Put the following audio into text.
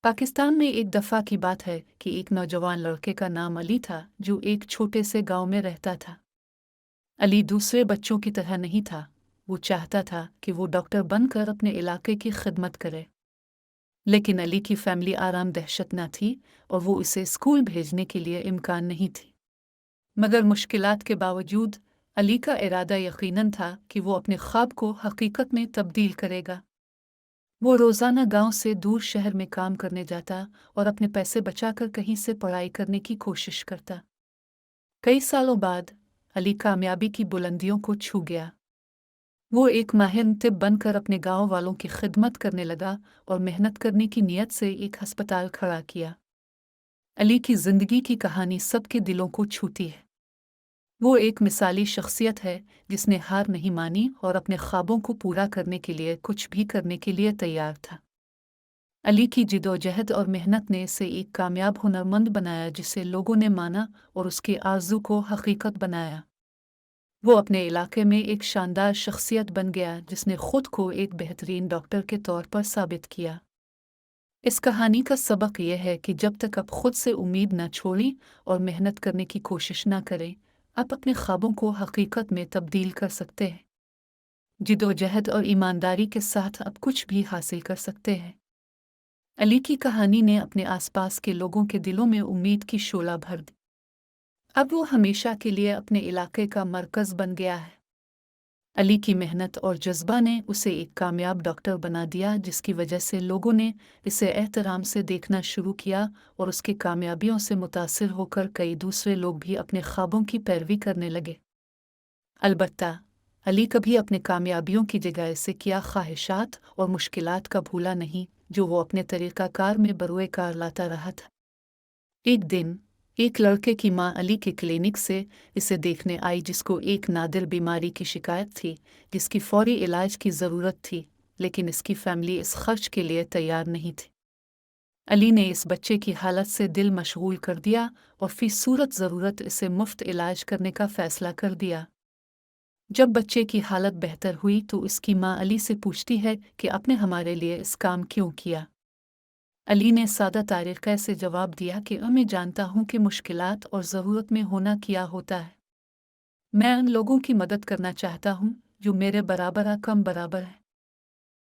पाकिस्तान में एक दफ़ा की बात है कि एक नौजवान लड़के का नाम अली था जो एक छोटे से गांव में रहता था। अली दूसरे बच्चों की तरह नहीं था। वो चाहता था कि वो डॉक्टर बनकर अपने इलाके की खिदमत करे। लेकिन अली की फैमिली आराम दहशत न थी और वो इसे स्कूल भेजने के लिए इम्कान नहीं थी। मगर मुश्किलात के बावजूद अली का इरादा यकीनन था कि वो अपने ख्वाब को हकीकत में तब्दील करेगा। वो रोज़ाना गांव से दूर शहर में काम करने जाता और अपने पैसे बचाकर कहीं से पढ़ाई करने की कोशिश करता। कई सालों बाद अली कामयाबी की बुलंदियों को छू गया। वो एक माहिर तिब बनकर अपने गांव वालों की खिदमत करने लगा और मेहनत करने की नीयत से एक अस्पताल खड़ा किया। अली की जिंदगी की कहानी सबके दिलों को छूती है। वो एक मिसाली शख्सियत है जिसने हार नहीं मानी और अपने ख्वाबों को पूरा करने के लिए कुछ भी करने के लिए तैयार था। अली की जिदोजहद और मेहनत ने इसे एक कामयाब हुनरमंद बनाया जिसे लोगों ने माना और उसके आरज़ू को हकीकत बनाया। वो अपने इलाके में एक शानदार शख्सियत बन गया जिसने खुद को एक बेहतरीन डॉक्टर के तौर पर साबित किया। इस कहानी का सबक यह है कि जब तक आप खुद से उम्मीद न छोड़ें और मेहनत करने की कोशिश न करें, आप अपने ख्वाबों को हकीकत में तब्दील कर सकते हैं। जिदोजहद और ईमानदारी के साथ आप कुछ भी हासिल कर सकते हैं। अली की कहानी ने अपने आसपास के लोगों के दिलों में उम्मीद की शोला भर दी। अब वो हमेशा के लिए अपने इलाके का मरकज़ बन गया है। अली की मेहनत और जज्बा ने उसे एक कामयाब डॉक्टर बना दिया जिसकी वजह से लोगों ने इसे एहतराम से देखना शुरू किया और उसकी कामयाबियों से मुतासिर होकर कई दूसरे लोग भी अपने ख्वाबों की पैरवी करने लगे। अलबत्ता अली कभी अपने कामयाबियों की जगह इसे किया ख्वाहिशात और मुश्किलात का भूला नहीं जो वो अपने तरीक़ाकार में बरोए कार लाता रहा था। एक दिन एक लड़के की माँ अली के क्लिनिक से इसे देखने आई जिसको एक नादिर बीमारी की शिकायत थी जिसकी फौरी इलाज की ज़रूरत थी, लेकिन इसकी फैमिली इस खर्च के लिए तैयार नहीं थी। अली ने इस बच्चे की हालत से दिल मशगूल कर दिया और फी सूरत ज़रूरत इसे मुफ्त इलाज करने का फ़ैसला कर दिया। जब बच्चे की हालत बेहतर हुई तो इसकी माँ अली से पूछती है कि आपने हमारे लिए इस काम क्यों किया। अली ने सादा तरीक़े से जवाब दिया कि मैं जानता हूँ कि मुश्किलात और ज़रूरत में होना क्या होता है। मैं उन लोगों की मदद करना चाहता हूँ जो मेरे बराबर या कम बराबर हैं।